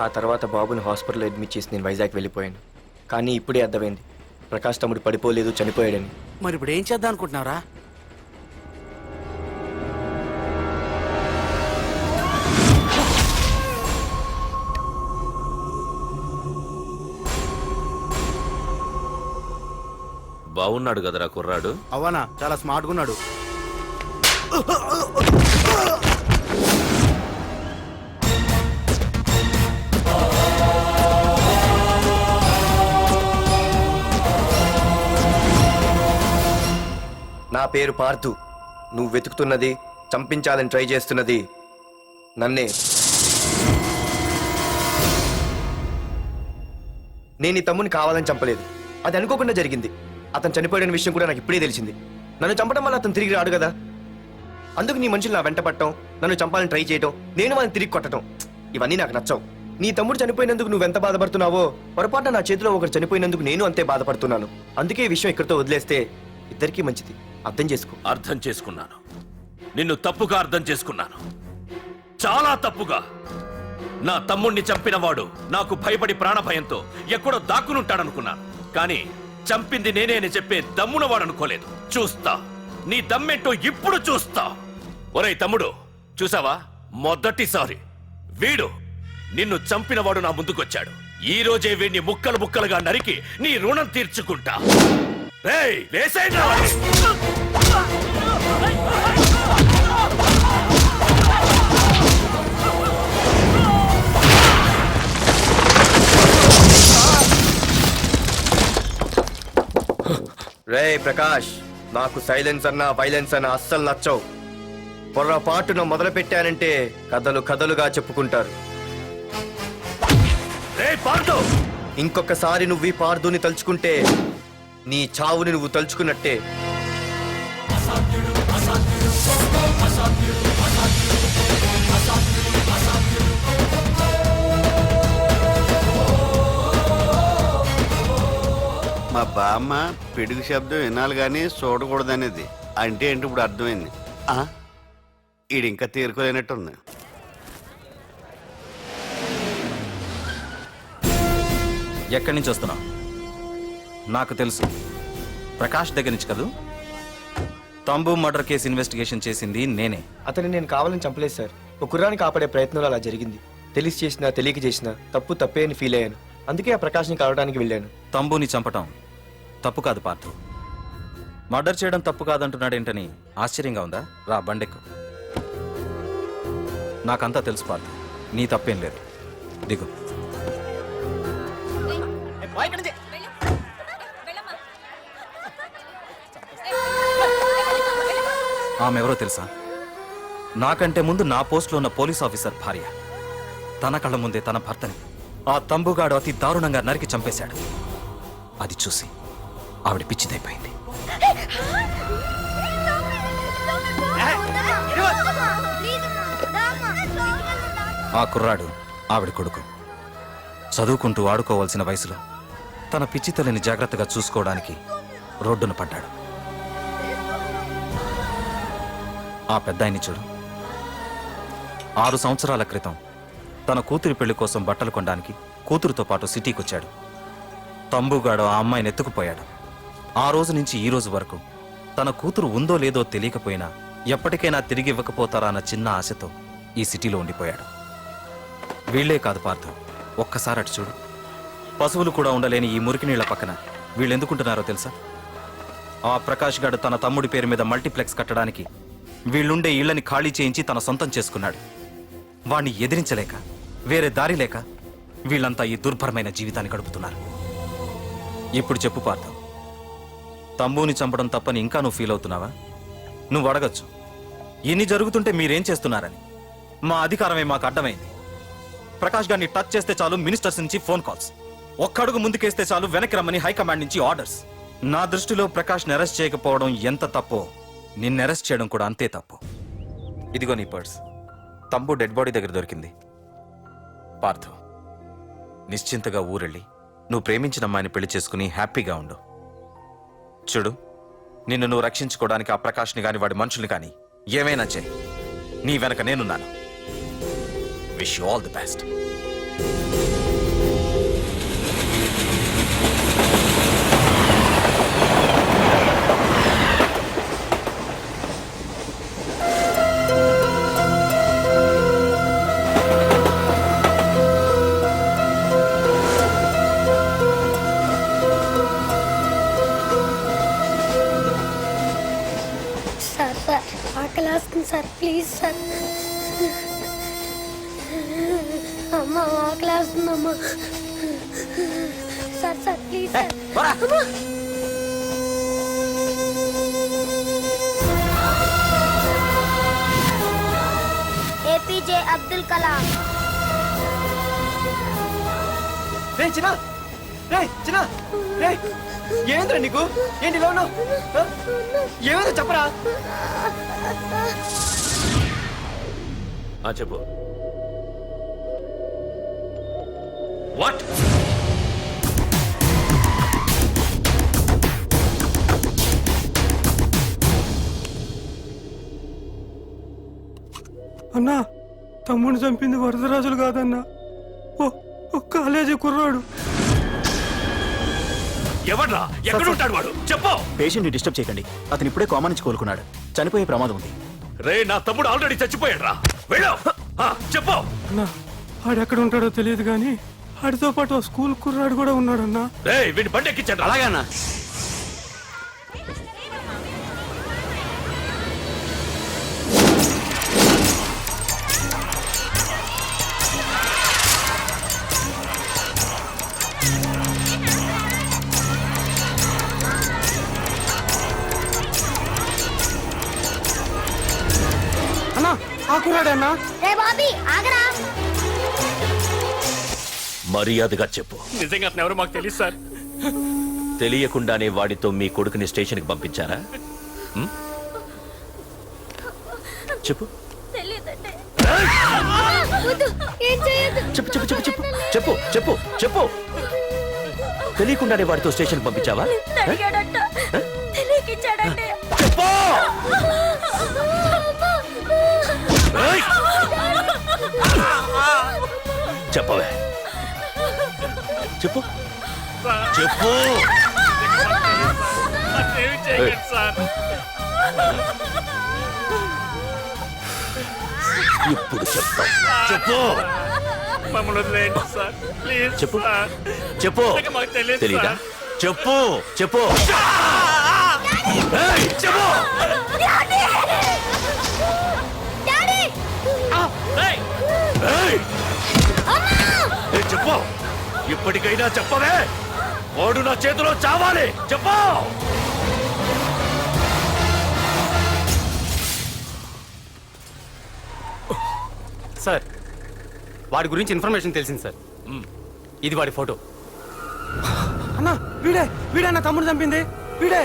ఆ తర్వాత బాబుని హాస్పిటల్లో అడ్మిట్ చేసి నేను వైజాగ్ వెళ్ళిపోయాను. కానీ ఇప్పుడే అర్థమైంది ప్రకాష్ తమ్ముడు పడిపోలేదు, చనిపోయాడని. మరి ఇప్పుడు ఏం చేద్దాం అనుకుంటున్నారా? బాగున్నాడు కదరా కుర్రాడు. అవనా చాలా స్మార్ట్గా ఉన్నాడు. నా పేరు పార్థు. నువ్వు వెతుకుతున్నది, చంపించాలని ట్రై చేస్తున్నది నన్నే. నేను ఈ తమ్ముని కావాలని చంపలేదు, అది అనుకోకుండా జరిగింది. అతను చనిపోయిన విషయం కూడా నాకు ఇప్పుడే తెలిసింది. నన్ను చంపడం వల్ల అతను తిరిగి రాడు కదా. అందుకు నీ మనుషులు నా వెంట పట్టడం, నన్ను చంపాలని ట్రై చేయటం, నేను వాళ్ళని తిరిగి కొట్టడం, ఇవన్నీ నాకు నచ్చవు. నీ తమ్ముడు చనిపోయినందుకు నువ్వెంత బాధపడుతున్నావో పొరపాటున నా చేతిలో ఒకరు చనిపోయినందుకు నేను అంతే బాధపడుతున్నాను. అందుకే ఈ విషయం ఇక్కడితో వదిలేస్తే ఇద్దరికీ మంచిది. అర్థం చేసుకో. అర్థం చేసుకున్నాను. నిన్ను తప్పుగా అర్థం చేసుకున్నాను, చాలా తప్పుగా. నా తమ్ముణ్ణి చంపినవాడు నాకు భయపడి ప్రాణభయంతో ఎక్కడో దాక్కునుంటాడనుకున్నాను. కానీ చంపింది నేనే అని చెప్పే దమ్మునవాడనుకోలేదు. చూస్తా నీ దమ్మెంటో ఇప్పుడు చూస్తా. ఒరేయ్ తమ్ముడు, చూసావా, మొదటిసారి వీడు నిన్ను చంపినవాడు నా ముందుకొచ్చాడు. ఈ రోజే వీడిని ముక్కలు ముక్కలుగా నరికి నీ రుణం తీర్చుకుంటా. రేయ్ వేసేయండి రా వాడిని. రే ప్రకాష్, నాకు సైలెన్స్ అన్నా వైలెన్స్ అన్నా అస్సలు నచ్చవు. పొర్రపాటున మొదలు పెట్టానంటే కథలు కథలుగా చెప్పుకుంటారు. ఇంకొకసారి నువ్వు ఈ పార్థుని తలుచుకుంటే నీ చావుని నువ్వు తలుచుకున్నట్టే. మా బామ్మ పిడుగు శబ్దం వినాలి కానీ చూడకూడదనేది. అంటే ఏంటి ఇప్పుడు అర్థమైంది. ఈడు ఇంకా తీరుకోలేనట్టుంది. ఎక్కడి నుంచి వస్తున్నావు? నాకు తెలుసు, ప్రకాష్ దగ్గర నుంచి కదూ. తంబు మర్డర్ కేసు ఇన్వెస్టిగేషన్ చేసింది నేనే. అతన్ని నేను కావాలని చంపలేదు సార్. ఒక కుర్రాన్ని కాపాడే ప్రయత్నంలో అలా జరిగింది. తెలిసి చేసినా తెలియక చేసినా తప్పు తప్పే అని ఫీల్ అయ్యాను. అందుకే ఆ ప్రకాష్ని కలవడానికి వెళ్ళాను. తంబుని చంపటం తప్పు కాదు పార్థు. మర్డర్ చేయడం తప్పు కాదంటున్నాడేంటని ఆశ్చర్యంగా ఉందా? రా బండెక్కు. నాకంతా తెలుసు పార్థు, నీ తప్పేం లేదు. దిగు. ఆమెవరో తెలుసా? నాకంటే ముందు నా పోస్టులో ఉన్న పోలీస్ ఆఫీసర్ భార్య. తన కళ్ళ ముందే తన భర్తని ఆ తంబుగాడు అతి దారుణంగా నరికి చంపేశాడు. అది చూసి ఆవిడ పిచ్చిదైపోయింది. ఆ కుర్రాడు ఆవిడ కొడుకు. చదువుకుంటూ ఆడుకోవాల్సిన వయసులో తన పిచ్చి తల్లిని జాగ్రత్తగా చూసుకోవడానికి రోడ్డున పడ్డాడు. ఆ పెద్దాయన్ని చూడు. 6 సంవత్సరాల క్రితం తన కూతురి పెళ్లి కోసం బట్టలు కొనడానికి కూతురుతో పాటు సిటీకి వచ్చాడు. తంబుగాడు ఆ అమ్మాయిని ఎత్తుకుపోయాడు. ఆ రోజు నుంచి ఈ రోజు వరకు తన కూతురు ఉందో లేదో తెలియకపోయినా ఎప్పటికైనా తిరిగి ఇవ్వకపోతారా అన్న చిన్న ఆశతో ఈ సిటీలో ఉండిపోయాడు. వీళ్లే కాదు పార్థు, ఒక్కసారి అటు చూడు. పశువులు కూడా ఉండలేని ఈ మురికి నీళ్ల పక్కన వీళ్ళెందుకుంటున్నారో తెలుసా? ఆ ప్రకాష్ గాడు తన తమ్ముడి పేరు మీద మల్టీప్లెక్స్ కట్టడానికి వీళ్ళుండే ఇళ్లని ఖాళీ చేయించి తన సొంతం చేసుకున్నాడు. వాణ్ణి ఎదిరించలేక, వేరే దారి లేక వీళ్ళంతా ఈ దుర్భరమైన జీవితాన్ని గడుపుతున్నారు. ఇప్పుడు చెప్పు పార్థు, తంబుని చంపడం తప్పని ఇంకా నువ్వు ఫీల్ అవుతున్నావా? నువ్వు అడగచ్చు, ఇన్ని జరుగుతుంటే మీరేం చేస్తున్నారని. మా అధికారమే మాకు అడ్డమైంది. ప్రకాష్ గారిని టచ్ చేస్తే చాలు మినిస్టర్స్ నుంచి ఫోన్ కాల్స్, ఒక్కడుగు ముందుకేస్తే చాలు వెనక్కి రమ్మని హైకమాండ్ నుంచి ఆర్డర్స్. నా దృష్టిలో ప్రకాష్ని అరెస్ట్ చేయకపోవడం ఎంత తప్పో నిన్ను అరెస్ట్ చేయడం కూడా అంతే తప్పు. ఇదిగో నీ పర్స్, తంబు డెడ్ బాడీ దగ్గర దొరికింది. పార్థు, నిశ్చింతగా ఊరెళ్ళి నువ్వు ప్రేమించిన అమ్మాయిని పెళ్లి చేసుకుని హ్యాపీగా ఉండు. చూడు, నిన్ను నువ్వు రక్షించుకోవడానికి ఆ ప్రకాష్ని కాని వాడి మనుషుల్ని కానీ ఏమైనా చేయి, నీ వెనక నేనున్నాను. Wish you all the best. Sir sir ఆకలి వేస్తుంది సార్ ప్లీజ్ సార్ అమ్మ ఆకలి వేస్తుంది అమ్మ సార్ సార్ ప్లీజ్ సార్ అమ్మ. ఏపీజే అబ్దుల్ కలాం. రే చిన్న రే చిన్న రే ఏంద్రా నీకు ఏంటి ఇలా ఉన్నావు ఆ? ఏమైందో చెప్పరా చెప్పు వాట్ అన్నా తమ్ముడిని చంపింది వరదరాజులు కాదన్నా ఓ కాలేజీ కుర్రాడు. ఎవడ్రా ఎక్కడుంటాడు వాడు చెప్పు. పేషెంట్ని డిస్టర్బ్ చేయకండి. అతను ఇప్పుడే కోమా నుంచి కోలుకున్నాడు. చనిపోయే ప్రమాదం ఉంది. రే నా తమ్ముడు ఆల్రెడీ చచ్చిపోయాడు రా. వెళ్ళు చెప్పు. అన్నా ఆడెక్కడ ఉంటాడో తెలియదు కానీ ఆడితో పాటు ఆ స్కూల్ కుర్రాడు కూడా ఉన్నాడన్నా. రే వీడిని బండి ఎక్కించండి. అలాగన్నా. అన్నా ఆ కుర్రాడన్నా. రే బాబీ ఆగరా. మర్యాదగా చెప్పు. నిజంగా అతను ఎవరో మాకు తెలియదు సార్. తెలియకుండానే వాడితో మీ కొడుకుని స్టేషన్కి పంపించారా? హ్మ్? చెప్పు తెలియదండి. వద్దు, ఏం చేయొద్దు. చెప్పు చెప్పు చెప్పు చెప్పు చెప్పు చెప్పు చెప్పు. తెలియకుండానే వాడితో స్టేషన్కి పంపించావా? అడిగాడంట, తెలియకిచ్చాడంటే. చెప్పు. ఏయ్! చెప్పవే చెప్పు చెప్పు. ఇప్పుడు చెప్తా. చెప్పు చెప్పు చెప్పు. తెలీదా? చెప్పు చెప్పు. ఏయ్, చెప్పు. ఏయ్! ఏయ్, చెప్పు. ఇప్పటికైనా చెప్పవే. వాడు నా చేతిలో చావాలి. చెప్పు. సార్ వాడి గురించి ఇన్ఫర్మేషన్ తెలిసింది సార్. ఇది వాడి ఫోటో. అన్నా వీడే నా తమ్ముడు చంపింది వీడే.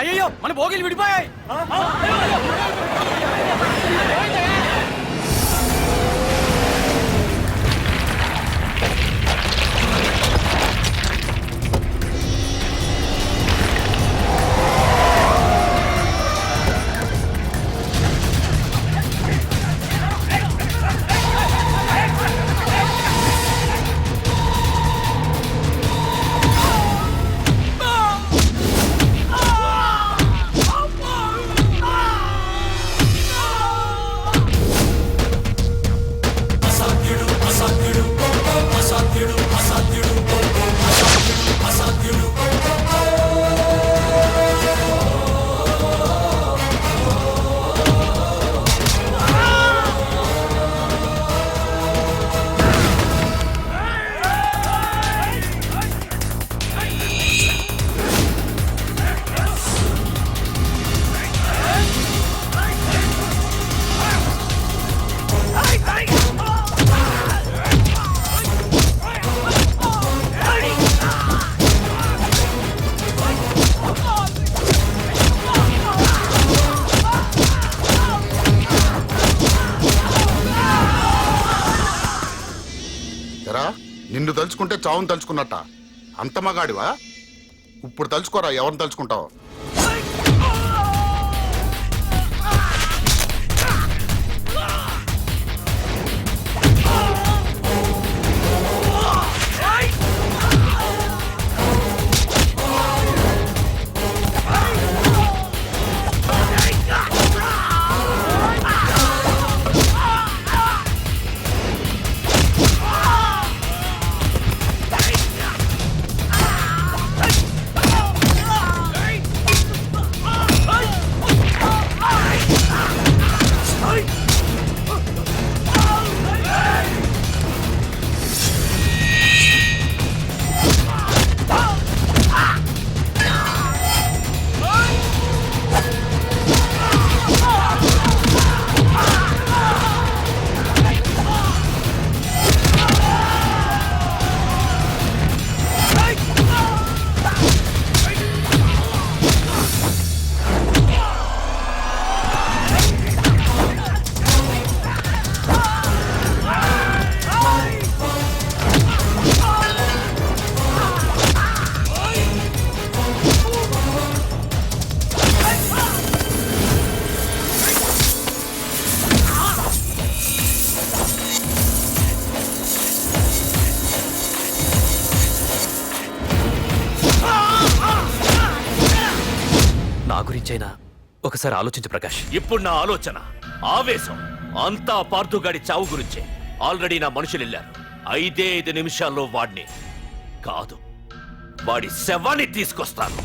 అయ్యో మన భోగిలు విడిపోయాయి. నిన్ను తలుచుకుంటే చావును తలుచుకున్నట్ట అంత మగాడివా? ఇప్పుడు తలుచుకోరా ఎవరిని తలుచుకుంటావు. నా గురించైనా ఒకసారి ఆలోచించు ప్రకాష్. ఇప్పుడు నా ఆలోచన, ఆవేశం అంతా పార్థుగాడి చావు గురించే. ఆల్రెడీ నా మనుషులు వెళ్ళారు. 5 నిమిషాల్లో వాడిని కాదు, వాడి శవాన్ని తీసుకొస్తాను.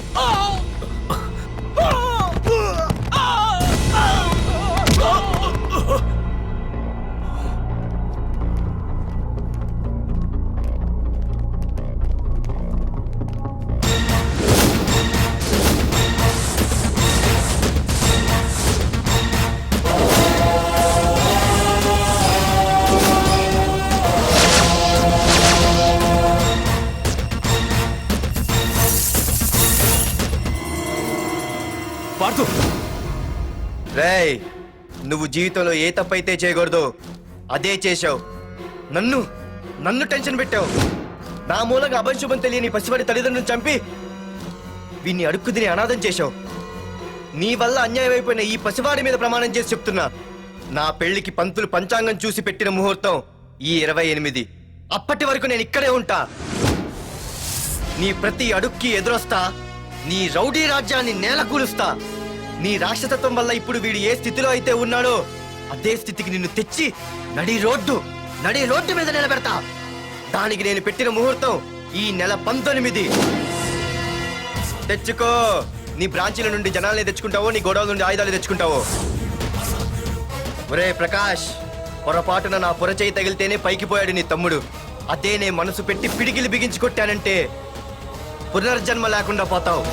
పార్థు, రేయ్, నువ్వు జీవితంలో ఏ తప్పైతే చేయకూడదు అదే చేశావు. నన్ను టెన్షన్ పెట్టావు. నా మూలంగా అభంశుభం తెలియని పసివాడి తల్లిదండ్రులను చంపి వీన్ని అడుక్కు తిని అనాథం చేశావు. నీ వల్ల అన్యాయం అయిపోయిన ఈ పసివాడి మీద ప్రమాణం చేసి చెప్తున్నా, నా పెళ్లికి పంతులు పంచాంగం చూసి పెట్టిన ముహూర్తం ఈ 28. అప్పటి వరకు నేను ఇక్కడే ఉంటా. నీ ప్రతి అడుక్కి ఎదురొస్తా. నీ రౌడీ రాజ్యాన్ని నేలకూలుస్తా. నీ రాక్షసత్వం వల్ల ఇప్పుడు వీడు ఏ స్థితిలో అయితే ఉన్నాడో అదే స్థితికి నిన్ను తెచ్చి నడి రోడ్డు మీద నిలబెడతా. దానికి నేను పెట్టిన ముహూర్తం ఈ నెల 19. తెచ్చుకో. నీ బ్రాంచీల నుండి జనాల్ని తెచ్చుకుంటావో, నీ గోడౌన్ నుండి ఆయుధాలు తెచ్చుకుంటావో. ఒరే ప్రకాష్, పొరపాటున నా పొరచేయి తగిలితేనే పైకి పోయాడు నీ తమ్ముడు. అదే నే మనసు పెట్టి పిడికిలి బిగించి కొట్టానంటే పునర్జన్మ లేకుండా పోతావు.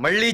మళ్ళీ